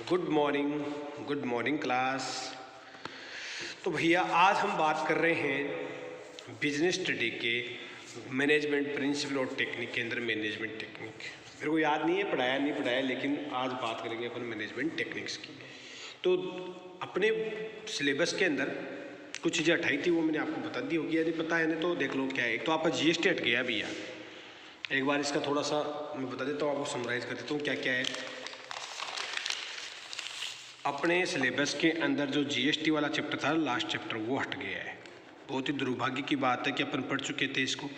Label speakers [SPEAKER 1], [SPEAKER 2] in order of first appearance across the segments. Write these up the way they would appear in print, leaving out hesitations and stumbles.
[SPEAKER 1] Good morning class. तो भैया आज हम बात कर रहे हैं बिजनेस स्टडी के मैनेजमेंट प्रिंसिपल और टेक्निक के अंदर मैनेजमेंट टेक्निक। मेरे को याद नहीं है पढ़ाया नहीं पढ़ाया, लेकिन आज बात करेंगे अपन मैनेजमेंट टेक्निक्स की। तो अपने सिलेबस के अंदर कुछ चीज़ें हटाई थी, वो मैंने आपको बता दी होगी, यदि पता है नहीं तो देख लो क्या है। एक तो आपका जीएसटी हट गया भैया, एक बार इसका थोड़ा सा मैं बता देता हूँ, आपको समराइज़ कर देता हूँ क्या क्या है। अपने सिलेबस के अंदर जो जीएसटी वाला चैप्टर था, लास्ट चैप्टर, वो हट गया है। बहुत ही दुर्भाग्य की बात है कि अपन पढ़ चुके थे इसको।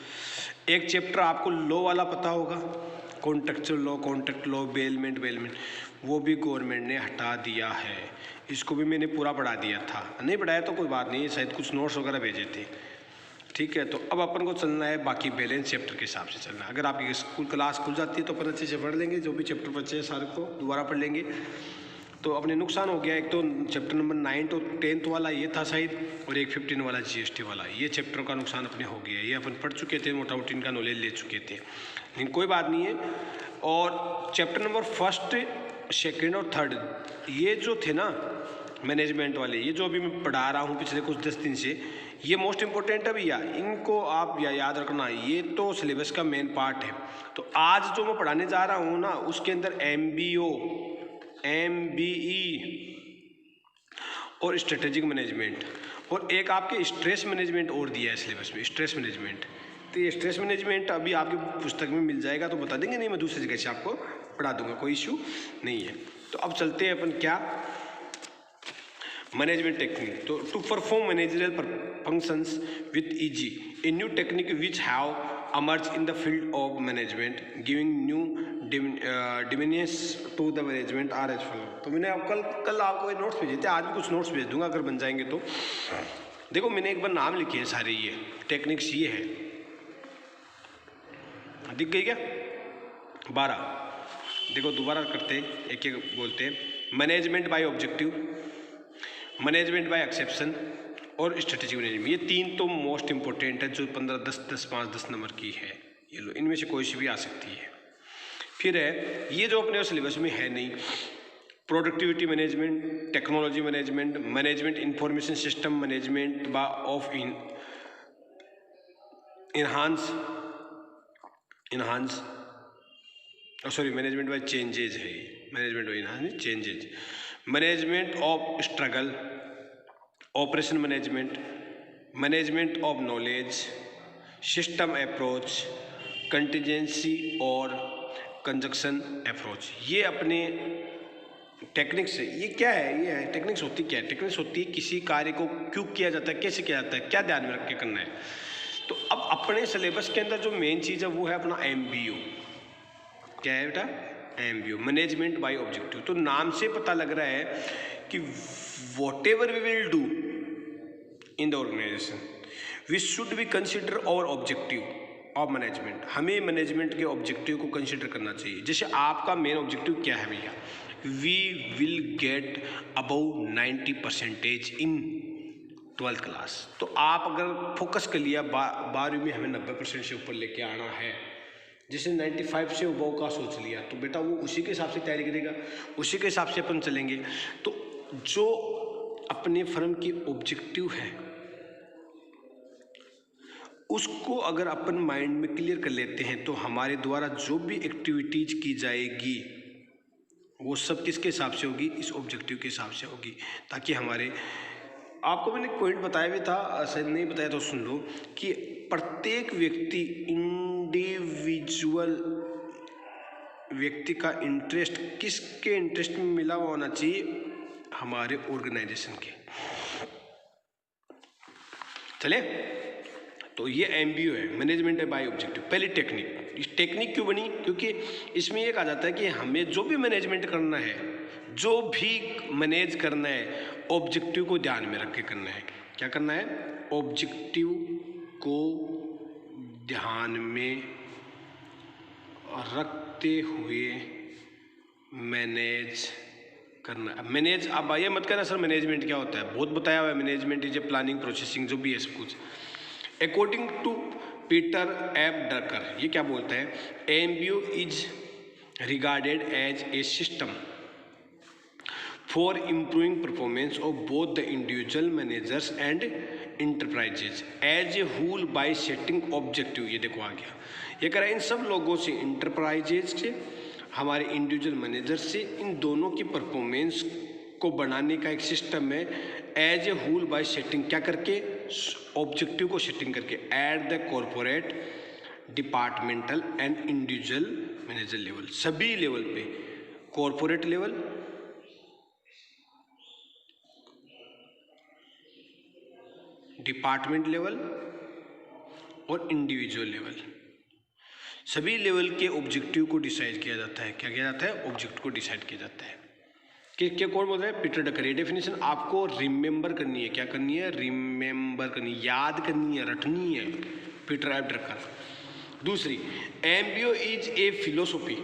[SPEAKER 1] एक चैप्टर आपको लॉ वाला पता होगा, contractual law, contract law, bailment, वो भी गवर्नमेंट ने हटा दिया है। इसको भी मैंने पूरा पढ़ा दिया था, नहीं पढ़ाया तो कोई बात नहीं, शायद कुछ नोट्स वगैरह भेजे थे। ठीक है, तो अब अपन को चलना है बाकी बैलेंस चैप्टर के हिसाब से चलना है। अगर आपकी स्कूल क्लास खुल जाती है तो अपन अच्छे से पढ़ लेंगे, जो भी चैप्टर बचे हैं सारे को दोबारा पढ़ लेंगे। तो अपने नुकसान हो गया, एक तो चैप्टर नंबर 9 तो 10th वाला ये था शायद, और एक 15 वाला जीएसटी वाला, ये चैप्टर का नुकसान अपने हो गया। ये अपन पढ़ चुके थे, मोटा मोटी इनका नॉलेज ले चुके थे, लेकिन कोई बात नहीं है। और चैप्टर नंबर 1, 2 और 3 ये जो थे ना मैनेजमेंट वाले, ये जो अभी मैं पढ़ा रहा हूँ पिछले कुछ 10 दिन से, ये मोस्ट इंपॉर्टेंट है भैया, इनको आप याद रखना। ये तो सिलेबस का मेन पार्ट है। तो आज जो मैं पढ़ाने जा रहा हूँ ना, उसके अंदर MBO, MBE और स्ट्रेटेजिक मैनेजमेंट, और एक आपके स्ट्रेस मैनेजमेंट और दिया है सिलेबस में, स्ट्रेस मैनेजमेंट। तो ये स्ट्रेस मैनेजमेंट अभी आपकी पुस्तक में मिल जाएगा, तो बता देंगे, नहीं मैं दूसरी जगह से आपको पढ़ा दूंगा, कोई इशू नहीं है। तो अब चलते हैं अपन क्या, मैनेजमेंट टेक्निक। तो to perform managerial functions with easy, a new technique which have emerge in the field of management, giving new dimensions to the management are as follow। तो मैंने कल आपको नोट्स भेजे थे, आज भी कुछ नोट्स भेज दूंगा अगर बन जाएंगे तो। देखो मैंने एक बार नाम लिखे हैं सारे, ये टेक्निक्स ये है, दिख गई क्या? 12। देखो दोबारा करते हैं, एक एक बोलते हैं। Management by objective, management by exception और स्ट्रेटेजिक मैनेजमेंट। ये 3 तो मोस्ट इंपॉर्टेंट है, जो 15, 10, 10, 5, 10 नंबर की है। ये लो, इनमें से कोई सी भी आ सकती है। फिर है ये जो अपने सिलेबस में है नहीं, productivity management, technology management, management information system management of management by changes है, management by enhance changes, management of struggle, operation management, management of knowledge, system approach, contingency और कंजक्शन अप्रोच। ये अपने टेक्निक्स है। ये क्या है? ये है टेक्निक्स होती क्या है? टेक्निक्स होती है किसी कार्य को क्यों किया जाता है, कैसे किया जाता है, क्या ध्यान में रख के करना है। तो अब अपने सिलेबस के अंदर जो मेन चीज़ है वो है अपना MBO। क्या है बेटा? MBO, management by objective. तो नाम से पता लग रहा है कि whatever we will do in the organization, we should be consider our objective of management। हमें मैनेजमेंट के ऑब्जेक्टिव को कंसिडर करना चाहिए। जैसे आपका मेन ऑब्जेक्टिव क्या है भैया? We will get above 90% in 12th class. तो आप अगर फोकस कर लिया 12वीं में हमें 90% से ऊपर लेके आना है, जैसे 95 से अबव का सोच लिया, तो बेटा वो उसी के हिसाब से तैयारी करेगा, उसी के हिसाब से अपन चलेंगे। तो जो अपने फर्म की ऑब्जेक्टिव है उसको अगर अपन माइंड में क्लियर कर लेते हैं, तो हमारे द्वारा जो भी एक्टिविटीज की जाएगी वो सब किसके हिसाब से होगी? इस ऑब्जेक्टिव के हिसाब से होगी। ताकि हमारे, आपको मैंने पॉइंट बताया भी था, शायद नहीं बताया तो सुन लो, कि प्रत्येक व्यक्ति, इंडिविजुअल व्यक्ति का इंटरेस्ट किसके इंटरेस्ट में मिला हुआ होना चाहिए? हमारे ऑर्गेनाइजेशन के। चले, तो ये MBO है, मैनेजमेंट बाय ऑब्जेक्टिव। पहली टेक्निक, इस टेक्निक क्यों बनी? क्योंकि इसमें ये कहा जाता है कि हमें जो भी मैनेजमेंट करना है, जो भी मैनेज करना है, ऑब्जेक्टिव को ध्यान में रख के करना है। क्या करना है? ऑब्जेक्टिव को ध्यान में रखते हुए मैनेज करना। मैनेज, अब ये मत कहना सर मैनेजमेंट क्या होता है, बहुत बताया हुआ है। Management is a planning, processing, जो भी है सब कुछ। According to Peter F. Drucker, ये क्या बोलता है? MBO is regarded as a system for improving performance of both the individual managers and enterprises as a whole by setting objective. ये देखो आ गया, ये कह रहा है इन सब लोगों से, इंटरप्राइजेज से, हमारे इंडिविजुअल मैनेजर से, इन दोनों की परफॉर्मेंस को बनाने का एक सिस्टम है as a whole by setting, क्या करके, ऑब्जेक्टिव को सेटिंग करके at the corporate, departmental and individual manager level, सभी लेवल पे, कॉरपोरेट लेवल, डिपार्टमेंट लेवल और इंडिविजुअल लेवल, सभी लेवल के ऑब्जेक्टिव को डिसाइड किया जाता है। क्या किया जाता है, ऑब्जेक्टिव को डिसाइड किया जाता है। क्या कौन बोल रहा है, पीटर डकर। ये डेफिनेशन आपको रिमेंबर करनी है, क्या करनी है, रिमेंबर करनी, याद करनी है, रटनी है, पीटर एफ डकर। दूसरी, एम्बियो इज ए फिलोसॉफी,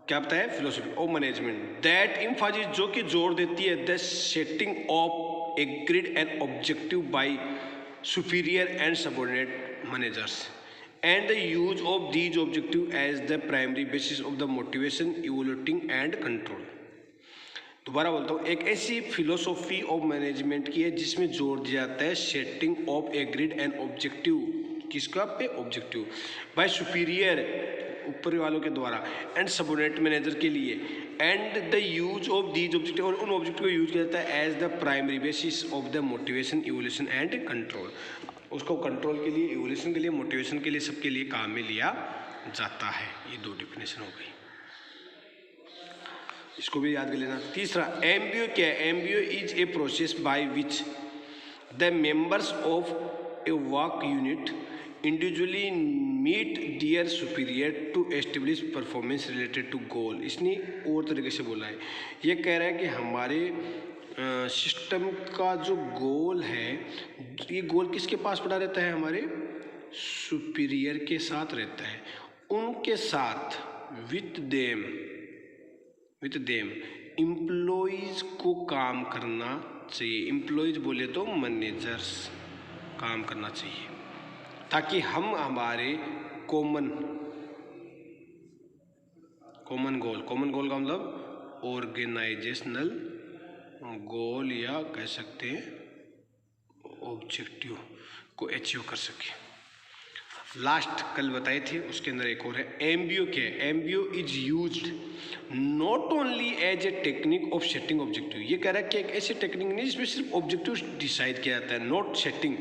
[SPEAKER 1] क्या बताया है, philosophy of management that Mphasis, जो कि जोर देती है the setting of agreed and objective by superior and subordinate managers and the use of these objectives as the primary basis of the motivation, evaluating and control। दोबारा बोलता हूँ, एक ऐसी फिलोसॉफी ऑफ मैनेजमेंट की है जिसमें जोर दिया जाता है setting of agreed and objective, किसका पे, ऑब्जेक्टिव, बाय सुपीरियर, ऊपर वालों के द्वारा, एंड सबऑर्डिनेट मैनेजर के लिए, and the use of these objective, और उन ऑब्जेक्टिव को यूज किया जाता है as the primary basis of the motivation, evolution and control. उसको कंट्रोल के लिए, इवोल्यूशन के लिए, मोटिवेशन के लिए, सबके लिए काम में लिया जाता है। ये दो डेफिनेशन हो गई, इसको भी याद कर लेना। तीसरा, एम्बियो क्या है, MBO is a process by which the members of a work unit individually meet their superior to establish performance related to goal. इसने और तरीके से बोला है, ये कह रहा है कि हमारे सिस्टम का जो गोल है, ये गोल किसके पास पड़ा रहता है, हमारे सुपीरियर के साथ रहता है, उनके साथ, विथ देम एम्प्लॉइज को काम करना चाहिए। एम्प्लॉइज बोले तो मैनेजर्स काम करना चाहिए, ताकि हम हमारे कॉमन गोल का मतलब ऑर्गेनाइजेशनल गोल या कह सकते हैं ऑब्जेक्टिव को अचीव कर सके। लास्ट कल बताए थे, उसके अंदर एक और है, एम्बियो क्या है, MBO is used not only as a technique of setting objective. ये कह रहा है कि एक ऐसी टेक्निक नहीं जिसमें सिर्फ ऑब्जेक्टिव डिसाइड किया जाता है, नॉट सेटिंग,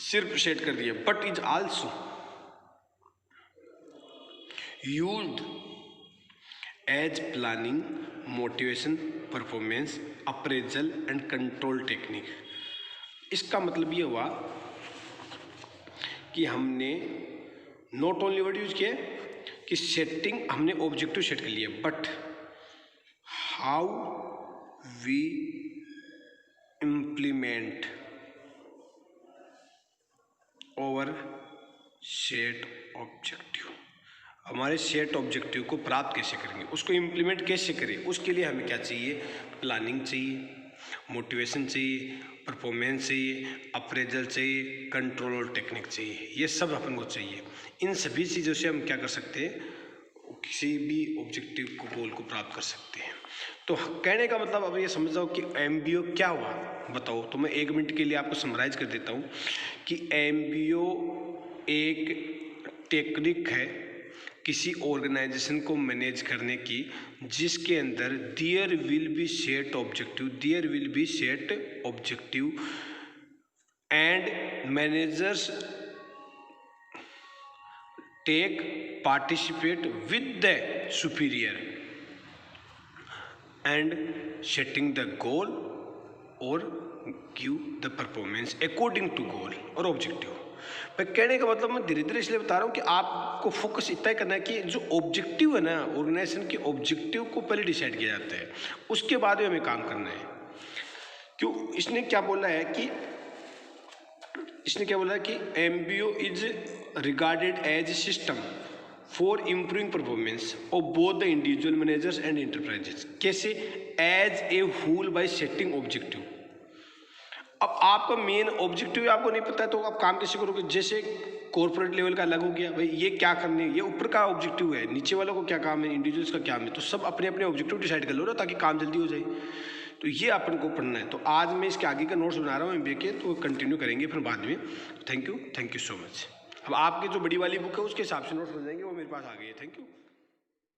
[SPEAKER 1] सिर्फ सेट कर दिया, but is also used as planning, motivation, performance, appraisal and control technique. इसका मतलब ये हुआ कि हमने नॉट ओनली वर्ड यूज किया कि सेटिंग, हमने ऑब्जेक्टिव सेट कर लिया, but how we implement over set objective, हमारे सेट ऑब्जेक्टिव को प्राप्त कैसे करेंगे, उसको इम्प्लीमेंट कैसे करें, उसके लिए हमें क्या चाहिए, प्लानिंग चाहिए, मोटिवेशन चाहिए, परफॉर्मेंस चाहिए, अप्रेजल चाहिए, कंट्रोल और टेक्निक चाहिए। ये सब अपन को चाहिए। इन सभी चीज़ों से हम क्या कर सकते हैं, किसी भी ऑब्जेक्टिव को, गोल को प्राप्त कर सकते हैं। तो कहने का मतलब अब ये समझ जाओ कि एम्बियो क्या हुआ, बताओ। तो मैं 1 मिनट के लिए आपको समराइज कर देता हूँ कि एम्बियो एक टेक्निक है किसी ऑर्गेनाइजेशन को मैनेज करने की, जिसके अंदर there will be set objective and managers take participate with the superior and setting the goal और give the performance according to goal और ऑब्जेक्टिव। मैं कहने का मतलब मैं धीरे धीरे इसलिए बता रहा हूँ कि आपको फोकस इतना ही करना है कि जो ऑब्जेक्टिव है ना, ऑर्गेनाइजेशन के ऑब्जेक्टिव को पहले डिसाइड किया जाता है, उसके बाद में हमें काम करना है। क्यों, इसने क्या बोला है कि MBO is regarded as a system for improving performance of both the individual managers and enterprises. कैसे, as a whole by setting objective. अब आपका मेन ऑब्जेक्टिव आपको नहीं पता है तो आप काम कैसे करोगे। जैसे कॉर्पोरेट लेवल का अलग हो गया, भाई ये क्या करने, ये ऊपर का ऑब्जेक्टिव है, नीचे वालों को क्या काम है, इंडिविजुअल्स का क्या काम है, तो सब अपने अपने ऑब्जेक्टिव डिसाइड कर लो ना, ताकि काम जल्दी हो जाए। तो ये अपन को पढ़ना है। तो आज मैं इसके आगे का नोट्स बना रहा हूँ MBA के, तो कंटिन्यू करेंगे फिर बाद में। Thank you so much. अब आपकी जो बड़ी वाली बुक है उसके हिसाब से नोट्स बन जाएंगे, वो मेरे पास आ गई है। Thank you.